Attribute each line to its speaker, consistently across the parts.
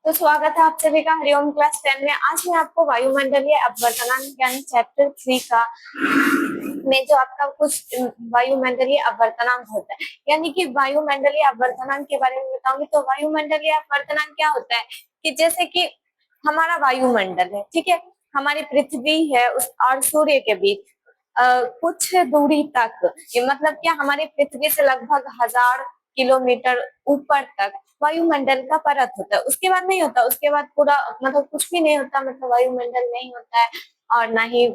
Speaker 1: तो स्वागत है आप सभी का हरिओम क्लास 10 में। आज मैं आपको वायुमंडलीय अपवर्तनांक यानी चैप्टर 3 का में जो आपका कुछ वायुमंडलीय अपवर्तनांक होता है यानी कि वायुमंडलीय अपवर्तनांक के बारे में बताऊंगी। तो वायुमंडलीय अपवर्तनांक क्या होता है कि जैसे कि हमारा वायुमंडल है, ठीक है, हमारी पृथ्वी है उस और सूर्य के बीच कुछ दूरी तक, ये मतलब क्या हमारी पृथ्वी से लगभग 1000 किलोमीटर ऊपर तक वायुमंडल का परत होता है। उसके बाद नहीं होता, उसके बाद पूरा मतलब कुछ भी नहीं होता, मतलब वायुमंडल नहीं होता है और ना ही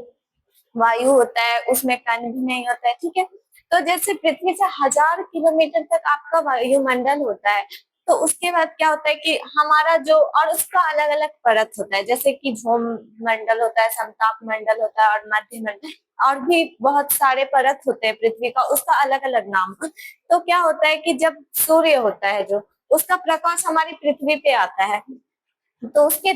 Speaker 1: वायु होता है, उसमें कण भी नहीं होता है, ठीक है। तो जैसे पृथ्वी से 1000 किलोमीटर तक आपका वायुमंडल होता है, तो उसके बाद क्या होता है कि हमारा जो और उसका अलग अलग परत होता है, जैसे कि ध्रुव मंडल होता है, समताप मंडल होता है और मध्य मंडल, और भी बहुत सारे परत होते हैं पृथ्वी का, उसका अलग अलग नाम। तो क्या होता है कि जब सूर्य होता है जो उसका प्रकाश हमारी पृथ्वी पे आता है, तो उसके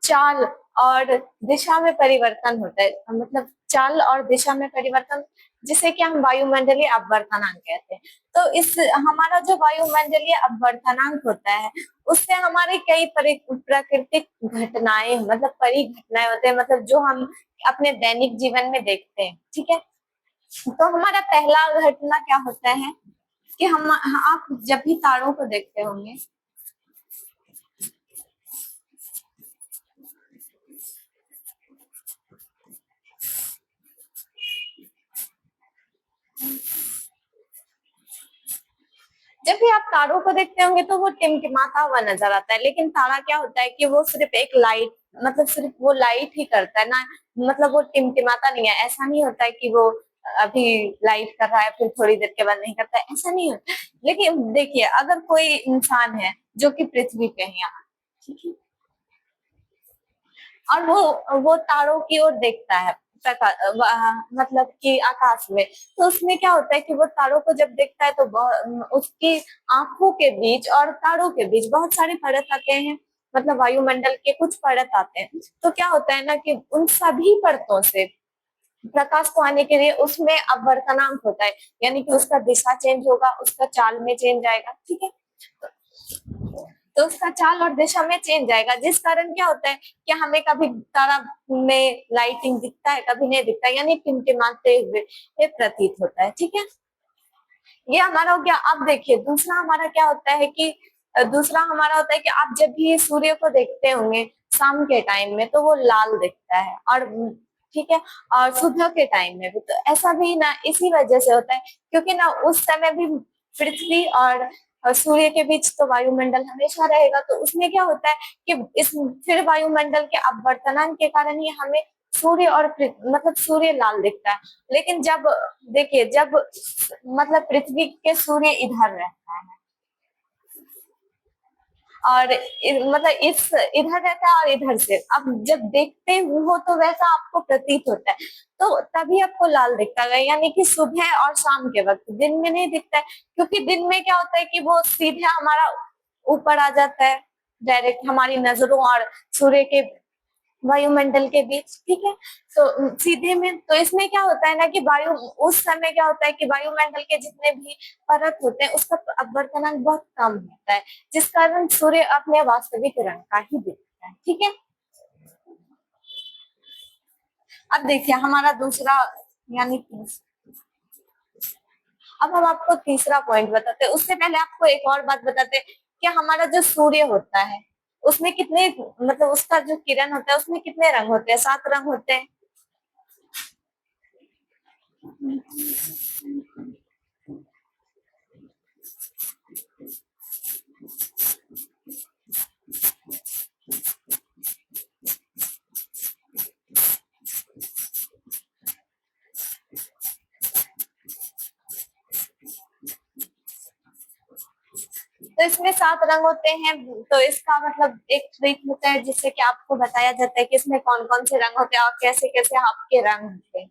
Speaker 1: चाल और दिशा में परिवर्तन होता है, मतलब चाल और दिशा में परिवर्तन, जिसे कि हम वायुमंडलीय अपवर्तनांक कहते हैं। तो इस हमारा जो वायुमंडलीय अपवर्तनांक होता है उससे हमारे कई प्राकृतिक घटनाएं, मतलब परिघटनाएं होते हैं, मतलब जो हम अपने दैनिक जीवन में देखते हैं, ठीक है। तो हमारा पहला घटना क्या होता है कि हम आप जब भी तारों को देखते होंगे, जब भी आप तारों को देखते होंगे तो वो टिमटिमाता हुआ नजर आता है, लेकिन तारा क्या होता है कि वो सिर्फ एक लाइट, मतलब सिर्फ वो लाइट ही करता है ना, मतलब वो टिमटिमाता नहीं है। ऐसा नहीं होता है कि वो अभी लाइट कर रहा है फिर थोड़ी देर के बाद नहीं करता है, ऐसा नहीं होता। लेकिन देखिए, अगर कोई इंसान है जो कि पृथ्वी पे है यहाँ, ठीक है, और वो तारों की ओर देखता है, मतलब कि आकाश में, तो उसमें क्या होता है कि वो तारों को जब देखता है तो उसकी आंखों के बीच और तारों के बीच बहुत सारे परत आते हैं, मतलब वायुमंडल के कुछ परत आते हैं। तो क्या होता है ना कि उन सभी परतों से प्रकाश को आने के लिए उसमें अपवर्तनांक होता है, यानी कि उसका दिशा चेंज होगा, उसका चाल में चेंज आएगा, ठीक है। तो उसका चाल और दिशा में चेंज आएगा, जिस कारण क्या होता है कि हमें कभी तारा में लाइटिंग दिखता है, कभी नहीं दिखता, यानी टिमटिमाते हुए ये प्रतीत होता है, ठीक है। ये हमारा हो गया। अब देखिए दूसरा हमारा क्या होता है कि दूसरा हमारा होता है कि आप जब भी सूर्य को देखते होंगे शाम के टाइम में तो वो लाल दिखता है, और ठीक है, और सुबह के टाइम में भी। तो ऐसा भी ना इसी वजह से होता है क्योंकि ना उस समय भी पृथ्वी और सूर्य के बीच तो वायुमंडल हमेशा रहेगा, तो उसमें क्या होता है कि इस फिर वायुमंडल के अपवर्तनांक के कारण ही हमें सूर्य और मतलब सूर्य लाल दिखता है। लेकिन जब देखिए, जब मतलब पृथ्वी के सूर्य इधर रहता है और मतलब इस इधर रहता है और इधर से अब जब देखते हो तो वैसा आपको प्रतीत होता है, तो तभी आपको लाल दिखता है, यानी कि सुबह और शाम के वक्त, दिन में नहीं दिखता है। क्योंकि दिन में क्या होता है कि वो सीधे हमारा ऊपर आ जाता है, डायरेक्ट हमारी नजरों और सूर्य के वायुमंडल के बीच, ठीक है। तो सीधे में तो इसमें क्या होता है ना कि वायु उस समय क्या होता है कि वायुमंडल के जितने भी परत होते हैं उसका अपवर्तनांक बहुत कम होता है, जिस कारण सूर्य अपने वास्तविक रंग का ही दिखता है, ठीक है। अब देखिए हमारा दूसरा यानी अब हम आपको तीसरा पॉइंट बताते हैं। उससे पहले आपको एक और बात बताते हैं कि हमारा जो सूर्य होता है उसमें कितने, मतलब उसका जो किरण होता है उसमें कितने रंग होते हैं? 7 रंग होते हैं। तो इसमें 7 रंग होते हैं। तो इसका मतलब एक ट्रिक होता है जिससे कि आपको बताया जाता है कि इसमें कौन कौन से रंग होते हैं और कैसे कैसे आपके रंग होते हैं।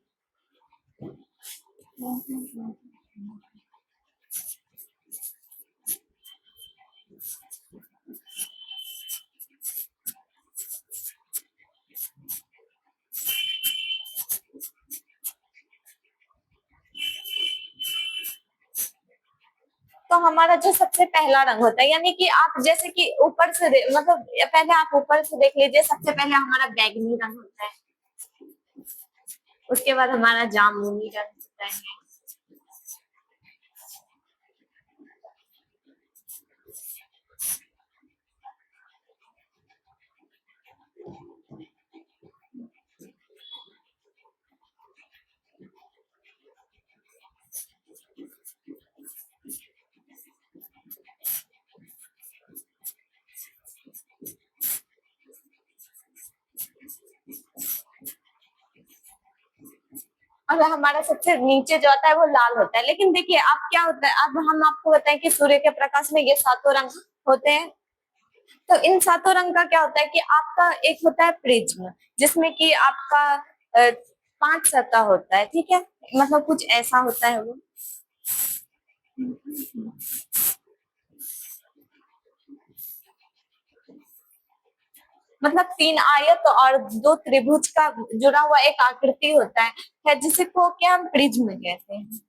Speaker 1: तो हमारा जो सबसे पहला रंग होता है, यानी कि आप जैसे कि ऊपर से मतलब पहले आप ऊपर से देख लीजिए, सबसे पहले हमारा बैगनी रंग होता है, उसके बाद हमारा जामुनी रंग होता है, और हमारा सबसे नीचे जो आता है वो लाल होता है। लेकिन देखिए अब क्या होता है, अब हम आपको बताएं कि सूर्य के प्रकाश में ये सातों रंग होते हैं। तो इन सातों रंग का क्या होता है कि आपका एक होता है प्रिज्म, जिसमें कि आपका 5 सतह होता है, ठीक है, मतलब कुछ ऐसा होता है वो। मतलब 3 आयत और 2 त्रिभुज का जुड़ा हुआ एक आकृति होता है जिसे को क्या हम प्रिज्म कहते हैं।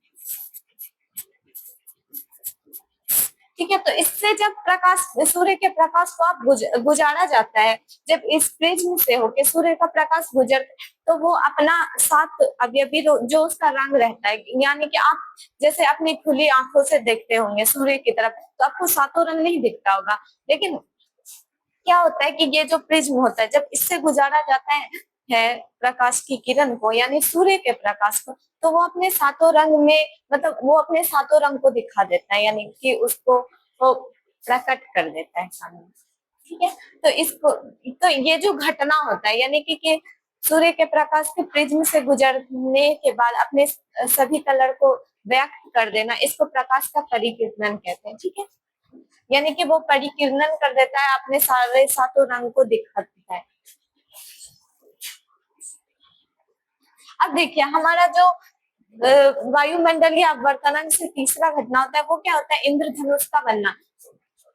Speaker 1: ठीक है, तो इससे जब प्रकाश, सूर्य के प्रकाश को आप गुजारा जाता है, जब इस प्रिज्म से होके सूर्य का प्रकाश गुजर, तो वो अपना 7 अवयवी जो उसका रंग रहता है, यानी कि आप जैसे अपनी खुली आंखों से देखते होंगे सूर्य की तरफ, तो आपको सातों रंग नहीं दिखता होगा। लेकिन क्या होता है कि ये जो प्रिज्म होता है, जब इससे गुजारा जाता है प्रकाश की किरण को, यानी सूर्य के प्रकाश को, तो वो अपने सातों रंग में, मतलब वो अपने सातों रंग को दिखा देता है, यानी कि उसको वो प्रकट कर देता है सामने। ठीक है, तो इसको, तो ये जो घटना होता है, यानी कि सूर्य के प्रकाश के प्रिज्म से गुजरने के बाद अपने सभी कलर को व्यक्त कर देना, इसको प्रकाश का परिकीर्णन कहते हैं। ठीक है, यानी कि वो परिकीर्णन कर देता है, अपने सारे सातों रंग को दिखाता है। अब देखिए हमारा जो वायुमंडलीय अपवर्तनांक से तीसरा घटना होता है वो क्या होता है, इंद्रधनुष का बनना।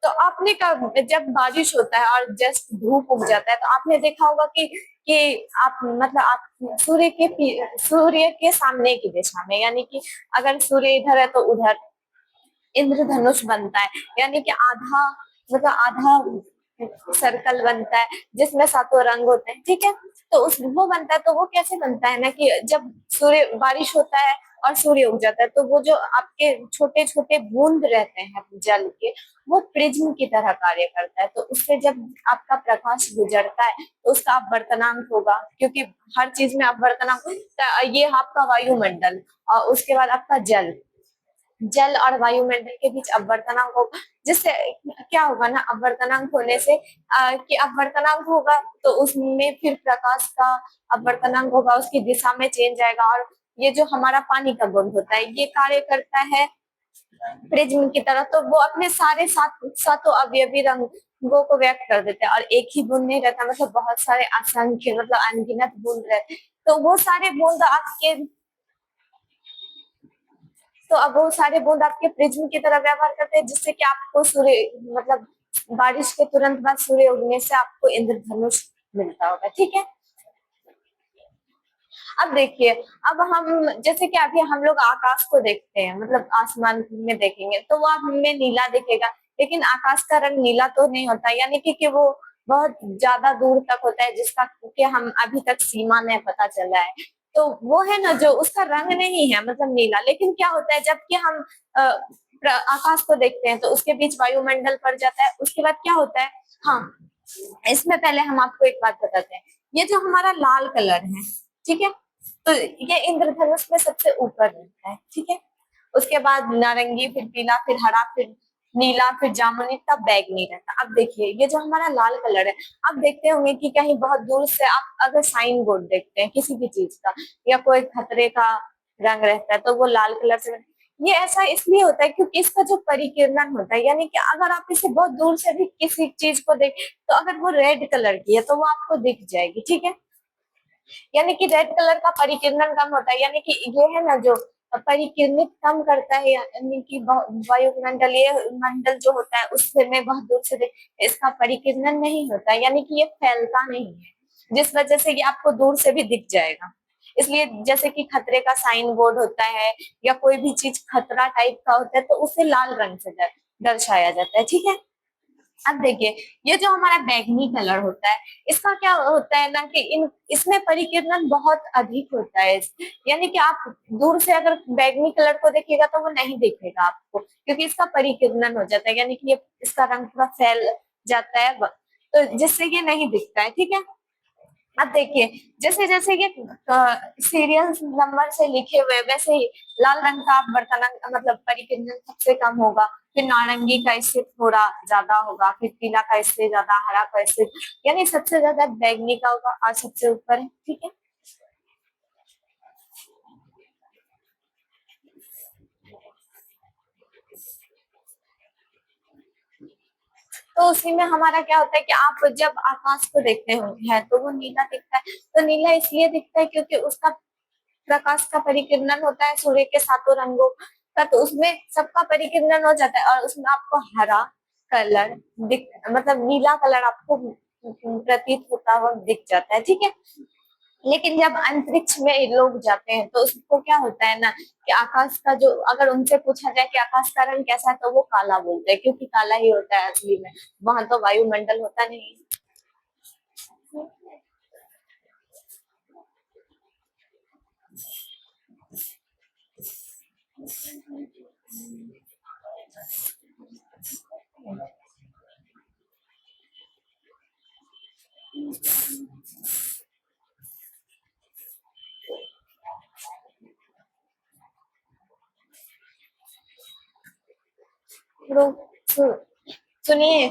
Speaker 1: तो आपने कब, जब बारिश होता है और जस्ट धूप उग जाता है, तो आपने देखा होगा कि आप मतलब आप सूर्य के सामने की दिशा में, यानी कि अगर सूर्य इधर है तो उधर इंद्रधनुष बनता है, यानी कि आधा, मतलब आधा सर्कल बनता है जिसमें सातों रंग होते हैं। ठीक है, तो उस वो बनता है, तो वो कैसे बनता है ना कि जब सूर्य, बारिश होता है और सूर्य उग जाता है, तो वो जो आपके छोटे छोटे बूंद रहते हैं जल के, वो प्रिज्म की तरह कार्य करता है। तो उससे जब आपका प्रकाश गुजरता है तो उसका अपवर्तनांक होगा, क्योंकि हर चीज में अपवर्तनांक, ये आपका वायुमंडल और उसके बाद आपका जल, जल और वायुमंडल के बीच अपवर्तनांक होगा, जिससे क्या होगा ना, अपवर्तनांक होने से कि अपवर्तनांक होगा तो उसमें फिर प्रकाश का अपवर्तनांक होगा, उसकी दिशा में चेंज आएगा। और ये जो हमारा पानी का बूंद होता है, ये कार्य करता है प्रिज्म की तरह, तो वो अपने सारे सातों अवयवी रंगों को व्यक्त कर देते हैं। और एक ही बूंद नहीं रहता, मतलब बहुत सारे असंख्य, मतलब अनगिनत बूंद रहते, तो वो सारे बूंद आपके, तो अब वो सारे बूंद आपके प्रिज्म की तरह व्यवहार करते हैं, जिससे कि आपको सूर्य, मतलब बारिश के तुरंत बाद सूर्य उगने से आपको इंद्रधनुष मिलता होगा। ठीक है, अब देखिए, अब हम जैसे कि अभी हम लोग आकाश को देखते हैं, मतलब आसमान में देखेंगे तो वो हमें नीला दिखेगा, लेकिन आकाश का रंग नीला तो नहीं होता, यानी कि वो बहुत ज्यादा दूर तक होता है, जिसका कि हम अभी तक सीमा नहीं पता चला है। तो वो है ना, जो उसका रंग नहीं है मतलब नीला। लेकिन क्या होता है, जबकि हम आकाश को देखते हैं तो उसके बीच वायुमंडल पड़ जाता है, उसके बाद क्या होता है, हाँ, इसमें पहले हम आपको एक बात बताते हैं, ये जो हमारा लाल कलर है, ठीक है, तो ये इंद्रधनुष में सबसे ऊपर रहता है। ठीक है, उसके बाद नारंगी, फिर पीला, फिर हरा, फिर नीला, फिर जामुनी, तब बैगनी रहता। अब देखिए ये जो हमारा लाल कलर है, आप देखते होंगे कि कहीं बहुत दूर से आप अगर साइन बोर्ड देखते हैं किसी भी चीज का, या कोई खतरे का रंग रहता है, तो वो लाल कलर से, ये ऐसा इसलिए होता है क्योंकि इसका जो परिकीर्णन होता है, यानी कि अगर आप इसे बहुत दूर से भी किसी चीज को देख, तो अगर वो रेड कलर की है तो वो आपको दिख जाएगी। ठीक है, यानी कि रेड कलर का परिकीर्णन कम होता है, यानी कि ये है ना जो परिकीर्णित कम करता है, यानी कि वायुमंडलीय मंडल जो होता है उससे में बहुत दूर से इसका परिकीर्णन नहीं होता, यानी कि ये फैलता नहीं है, जिस वजह से ये आपको दूर से भी दिख जाएगा। इसलिए जैसे कि खतरे का साइन बोर्ड होता है या कोई भी चीज खतरा टाइप का होता है तो उसे लाल रंग से दर्शाया जाता है, ठीक है। अब देखिए, ये जो हमारा बैगनी कलर होता है, इसका क्या होता है ना कि इसमें परिकीर्णन बहुत अधिक होता है। यानी कि आप दूर से अगर बैगनी कलर को देखिएगा तो वो नहीं दिखेगा आपको, क्योंकि इसका परिकीर्णन हो जाता है, यानी कि ये इसका रंग पूरा फैल जाता है, तो जिससे ये नहीं दिखता है, ठीक है। अब देखिए, जैसे जैसे ये सीरियल नंबर से लिखे हुए, वैसे ही लाल रंग का बर्तन मतलब परिकीर्णन सबसे कम होगा, फिर नारंगी का इससे थोड़ा ज्यादा होगा, फिर पीला का इससे ज्यादा, हरा का इससे, यानी सबसे ज्यादा बैगनी का होगा और सबसे ऊपर है, ठीक है। तो उसी में हमारा क्या होता है कि आप जब आकाश को देखते हैं तो वो नीला दिखता है। तो नीला इसलिए दिखता है क्योंकि उसका प्रकाश का परिकीर्णन होता है सूर्य के सातों रंगों का, तो उसमें सबका परिकीर्णन हो जाता है और उसमें आपको हरा कलर दिख, मतलब नीला कलर आपको प्रतीत होता हुआ दिख जाता है, ठीक है। लेकिन जब अंतरिक्ष में लोग जाते हैं तो उसको क्या होता है ना कि आकाश का जो, अगर उनसे पूछा जाए कि आकाश का रंग कैसा है तो वो काला बोलते हैं, क्योंकि काला ही होता है असली में, वहां तो वायुमंडल होता नहीं है। सुनिए,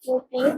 Speaker 1: रुकिए।